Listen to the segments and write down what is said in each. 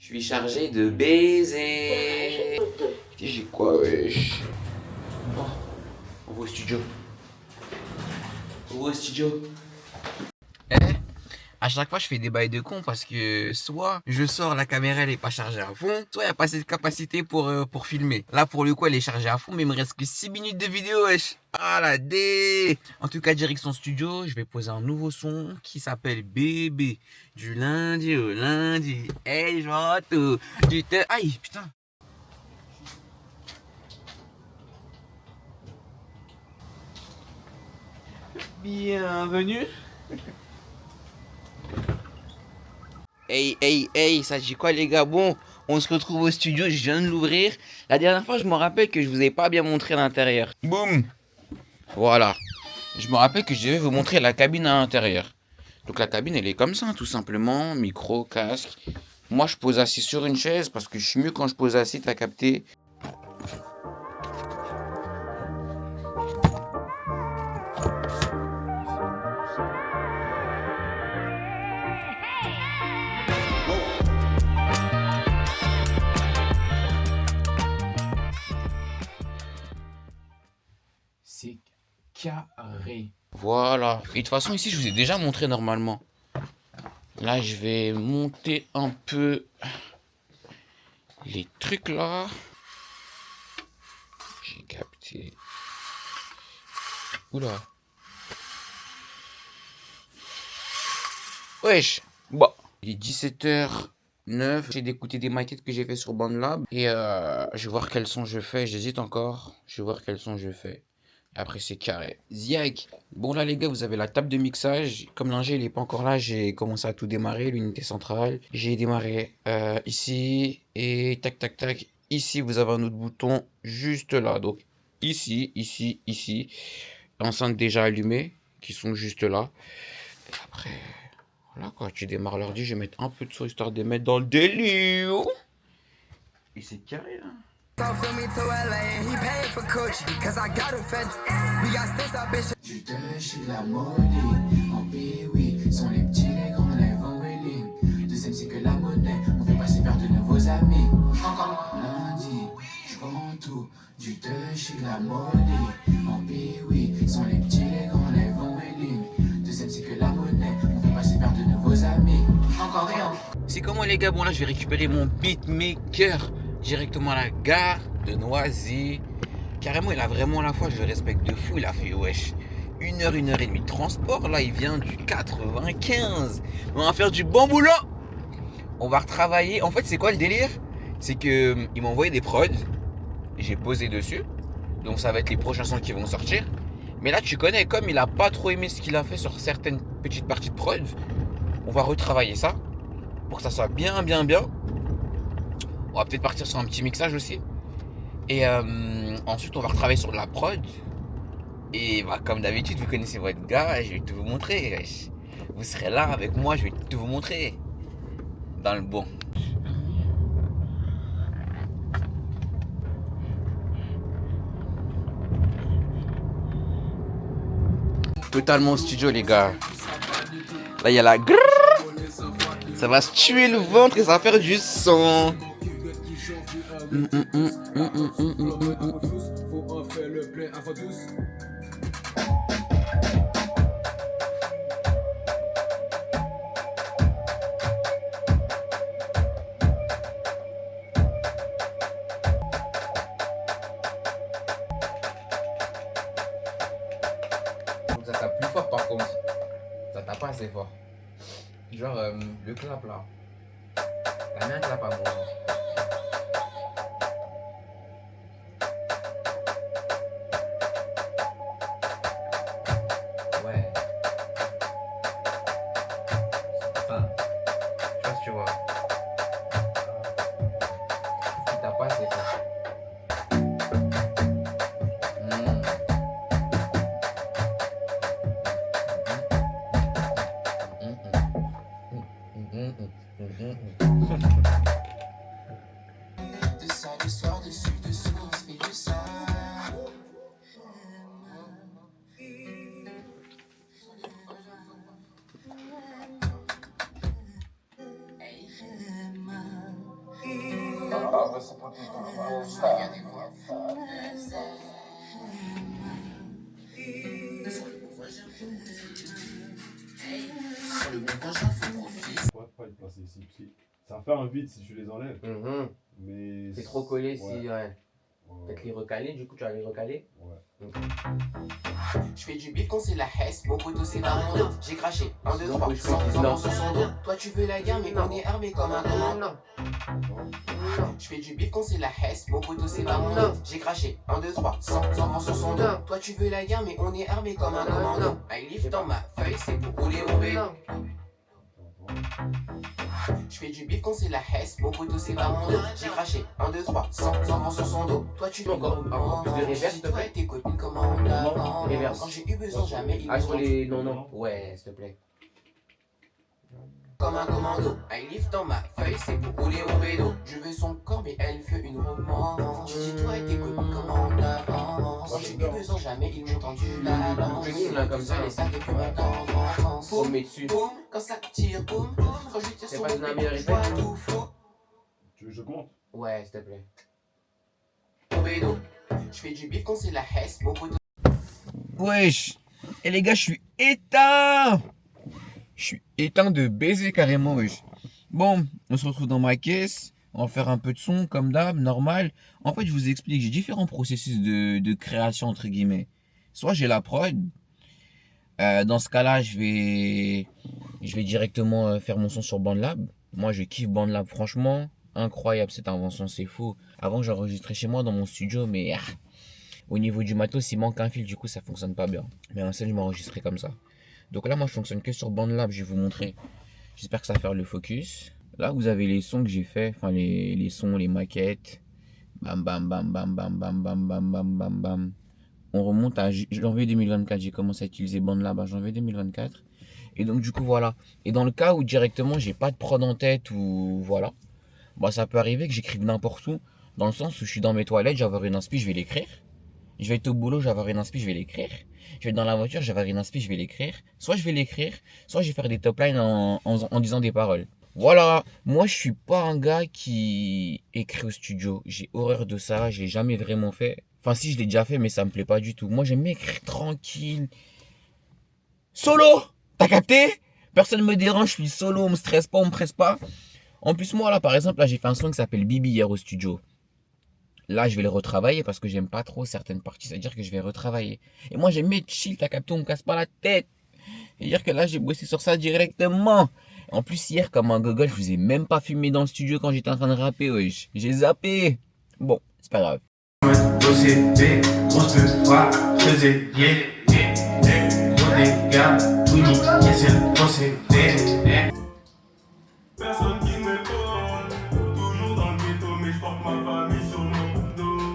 Je suis chargé de baiser. J'ai quoi, wesh? Bon, on va au studio. On va au studio. À chaque fois, je fais des bails de con parce que soit je sors, la caméra elle est pas chargée à fond, soit il n'y a pas assez de capacité pour filmer. Là, pour le coup, elle est chargée à fond, mais il me reste que 6 minutes de vidéo, wesh. Ah la dé. En tout cas, direction studio, je vais poser un nouveau son qui s'appelle Bébé. Du lundi au lundi. Hey, je vois tout. Aïe, putain. Bienvenue. Hey, ça dit quoi les gars? Bon, on se retrouve au studio, je viens de l'ouvrir. La dernière fois, je me rappelle que je vous ai pas bien montré l'intérieur. Boum. Voilà. Je me rappelle que je devais vous montrer la cabine à l'intérieur. Donc la cabine, elle est comme ça, tout simplement. Micro, casque. Moi, je pose assis sur une chaise parce que je suis mieux quand je pose assis, t'as capté. C'est carré. Voilà. Et de toute façon, ici, je vous ai déjà montré normalement. Là, je vais monter un peu les trucs là. J'ai capté. Oula. Wesh. Bon. Il est 17h09. J'ai d'écouter des maquettes que j'ai fait sur BandLab. Et je vais voir quels sons je fais. J'hésite encore. Je vais voir quels sons je fais. Après, c'est carré. Ziak. Bon, là, les gars, vous avez la table de mixage. Comme l'ingé, il n'est pas encore là, j'ai commencé à tout démarrer, l'unité centrale. J'ai démarré ici. Et tac, tac, tac. Ici, vous avez un autre bouton juste là. Donc, ici. L'enceinte déjà allumée, qui sont juste là. Et après, voilà quoi, tu démarres l'ordi. Je vais mettre un peu de son histoire de mettre dans le délire. Et c'est carré, là. Du touch, la monnaie, en oui, sont les petits, les grands, les vents wheeling. Deuxième, c'est que la monnaie, on fait passer vers de nouveaux amis. Encore lundi, je vends tout. Du touch, la monnaie, en oui, sont les petits, les grands, les vents wheeling. Deuxième, c'est que la monnaie, on fait passer vers de nouveaux amis. Encore rien. C'est comment les gars? Bon là je vais récupérer mon beatmaker directement à la gare de Noisy. Carrément il a vraiment la foi, je le respecte de fou. Il a fait wesh 1 heure et demie de transport. Là il vient du 95. On va faire du bon boulot. On va retravailler. En fait c'est quoi le délire? C'est que il m'a envoyé des prods. J'ai posé dessus. Donc ça va être les prochains sons qui vont sortir. Mais là tu connais, comme il a pas trop aimé ce qu'il a fait sur certaines petites parties de prod, on va retravailler ça pour que ça soit bien. On va peut-être partir sur un petit mixage aussi. Et ensuite, on va retravailler sur de la prod. Et bah, comme d'habitude, vous connaissez votre gars, je vais tout vous montrer. Vous serez là avec moi, je vais tout vous montrer. Dans le bon. Totalement au studio, les gars. Là, il y a la grrrr. Ça va se tuer le ventre et ça va faire du son. Ça tape plus fort par contre. Ça tape pas assez fort. Genre le clap là. T'as mis un clap à moi. Ouais. Enfin, je sais pas si tu vois. Si t'as pas assez fort. Sur le bon temps, j'en fais profit. Pourrait pas être placé ici. Ça fait un vide si tu les enlèves. Mais. C'est trop collé ouais. si. Ouais. Peut-être les recaler, du coup tu vas les recaler. Ouais. Je fais du bif quand c'est la hesse, mon poteau c'est pas mon dos. J'ai craché, 1, 2, 3, Donc, sans non. dans sur son dos. Toi tu veux la guerre, mais on est armé comme un commando. Non. Je fais du bif quand c'est la hesse, mon poteau c'est pas mon dos. J'ai craché, 1, 2, 3, sans sur son dos. Toi tu veux la guerre, mais on est armé comme un commando. I lift dans ma feuille, c'est pour rouler mon vélo. Je fais du bif quand c'est la hesse, mon poteau c'est pas mon dos. J'ai craché, 1, 2, 3, sans sur son dos. Toi tu veux Encore plus de reverse, s'il te plaît. tes copines comme en avant. Reverse. Quand j'ai eu besoin, jamais ils Ah, sur m'ont les. Non. Ouais, s'il te plaît. comme un commando. I lift dans ma feuille, c'est pour rouler mon vélo. Je veux son corps, mais elle veut une romance. Je dis toi et tes copines comme en avance. Quand j'ai eu besoin, jamais ils m'ont tendu la lance. Là, comme ça. Les sacs depuis ma tendre enfance. On met dessus. Boum, quand ça tire, boum. Quand je tire C'est sur pas mon une meilleure vélo, je effet. vois tout faux. Tu veux que je compte? Ouais, s'il te plaît. Mon vélo, je fais du bif quand c'est la hesse, mon poteau. Wesh. Et les gars, je suis éteint. Je suis éteint de baiser carrément, wesh. Bon, on se retrouve dans ma caisse. On va faire un peu de son, comme d'hab, normal. En fait, je vous explique, j'ai différents processus de création, entre guillemets. Soit j'ai la prod. Dans ce cas-là, je vais directement faire mon son sur BandLab. Moi, je kiffe BandLab, franchement. Incroyable cette invention, c'est fou. Avant, j'enregistrais chez moi dans mon studio, mais au niveau du matos, il manque un fil, du coup, ça fonctionne pas bien. Mais en scène, je m'enregistrais comme ça. Donc là, moi, je fonctionne que sur BandLab, je vais vous montrer. J'espère que ça va faire le focus. Là, vous avez les sons que j'ai fait, enfin les sons, les maquettes. Bam, bam, bam, bam, bam, bam, bam, bam, bam, bam, bam. On remonte à janvier 2024. J'ai commencé à utiliser BandLab à janvier 2024. Et donc, du coup, voilà. Et dans le cas où directement, j'ai pas de prod en tête ou voilà, bah, ça peut arriver que j'écrive n'importe où. Dans le sens où je suis dans mes toilettes, je vais avoir une inspi, je vais l'écrire. Je vais être au boulot, je vais avoir une inspi, je vais l'écrire. Je vais être dans la voiture, je vais avoir une inspi, je vais l'écrire. Soit je vais l'écrire, soit je vais faire des top lines en disant des paroles. Voilà, moi je suis pas un gars qui écrit au studio. J'ai horreur de ça, je l'ai jamais vraiment fait. Enfin si, je l'ai déjà fait, mais ça me plaît pas du tout. Moi j'aime écrire tranquille. Solo, t'as capté? Personne me dérange, je suis solo, on me stresse pas, on me presse pas. En plus moi là par exemple, là j'ai fait un son qui s'appelle Bibi hier au studio. Là, je vais le retravailler parce que j'aime pas trop certaines parties. C'est-à-dire que je vais retravailler. Et moi, j'aime bien chill, t'as capté, on me casse pas la tête. C'est-à-dire que là, j'ai bossé sur ça directement. En plus, hier, comme un gogol, je vous ai même pas filmé dans le studio quand j'étais en train de rapper, wesh. J'ai zappé. Bon, c'est pas grave. Dossier B, grosse pute, va, creuser, gros dégâts, tout nique, c'est le procédé. Personne qui m'épaule, toujours dans le ghetto, mais je porte ma famille sur mon dos.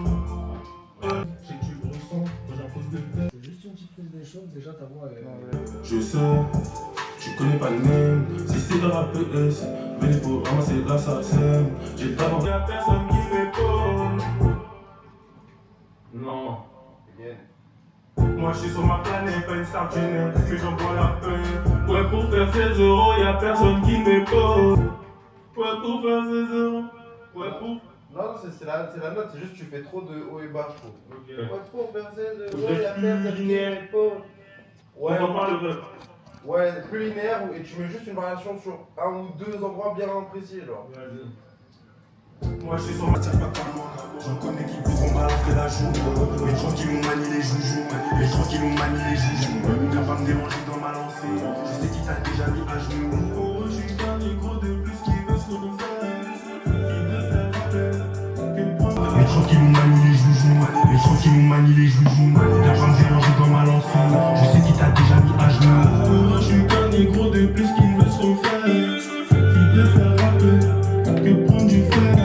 J'ai que tu le ressens, quand j'impose de tête. C'est juste une petite prise des choses, déjà ta voix Je sais, tu connais pas le même. Si c'est dans la PS, venez pour ramasser l'assassin. J'ai le talent, y'a personne qui m'épaule. Non. Moi je suis sur ma planète, pas une sardine, que j'envoie la peine. Ouais, pour faire 16 euros, y'a personne qui m'épaule. Ouais, pour faire 16 euros. Ouais, pour. Non, c'est la note, c'est juste que tu fais trop de haut et bas, je trouve. Ok. Ouais, trop faire 16 Vous euros, êtes y'a personne qui linéaire. m'épaule. Ouais, On parle de. ouais, plus linéaire et tu mets juste une variation sur un ou deux endroits bien précis, genre. Moi je suis sur ma tire pas par moi. J'en connais qui voudront balancer la joue. Mais je qui m'ont manié les joujoux. Mais je qui m'ont manié les joujoux. Viens pas me déranger dans ma lancée. Je sais qui t'a déjà mis à genoux. Pour eux, je suis qu'un négro de plus qui veut se refaire. Qui veut faire appel. Que prendre. Mais je qui m'ont manié les joujoux. Mais je qui m'ont manié les joujoux. Viens pas me déranger dans ma lancée. Je sais qui t'a déjà mis à genoux. Pour eux, je suis qu'un négro de plus qui veut se refaire. Qui veut faire appel. Que prendre du fer.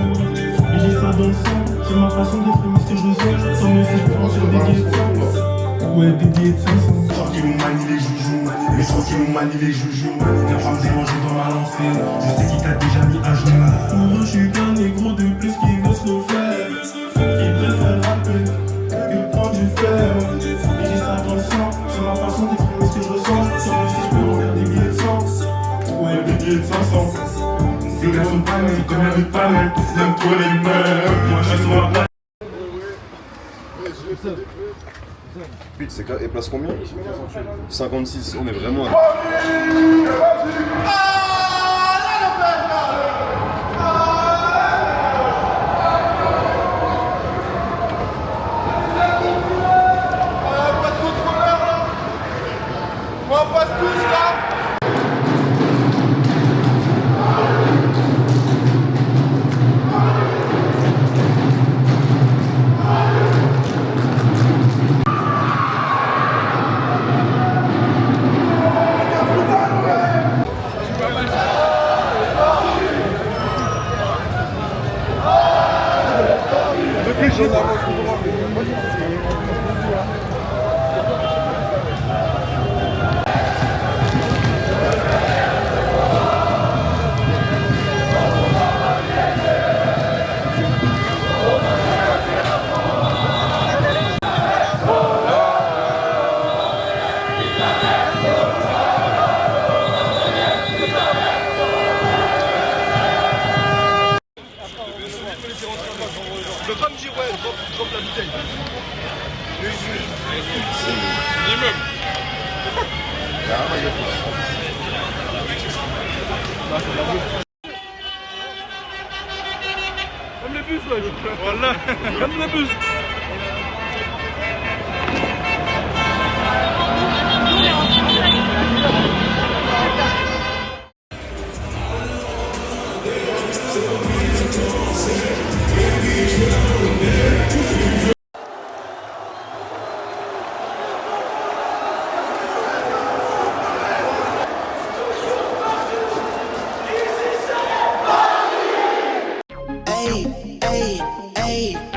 Dans le sang, c'est ma façon d'exprimer ce que je ressens. Tant mieux si je prends sur des billets de 500. Ouais, des billets de 500. Gens qui m'ont manié les joujoux. Les gens qui m'ont manié les joujoux. Viens pas me déranger dans ma lancée. Je sais qui t'a déjà mis à genoux. Pour eux, je suis qu'un négro de plus qui veut se refaire. Qui préfère rapper que prendre du fer. Et j'ai ça dans le sang, c'est ma façon d'exprimer ce que je ressens. Tant mieux si je peux en faire des billets de 100. Ouais, des billets de 500. C'est gars sont pas mêmes, comme la vie pas mêmes, tous aiment trop les mêmes. Moi je suis sur ma place. Putain, c'est et place combien? 56, on est vraiment à... On passe tous là. Je veux pas me dire ouais, drop la bouteille. Comme les bus, ouais. Voilà. Comme les bus. Hey, hey, hey.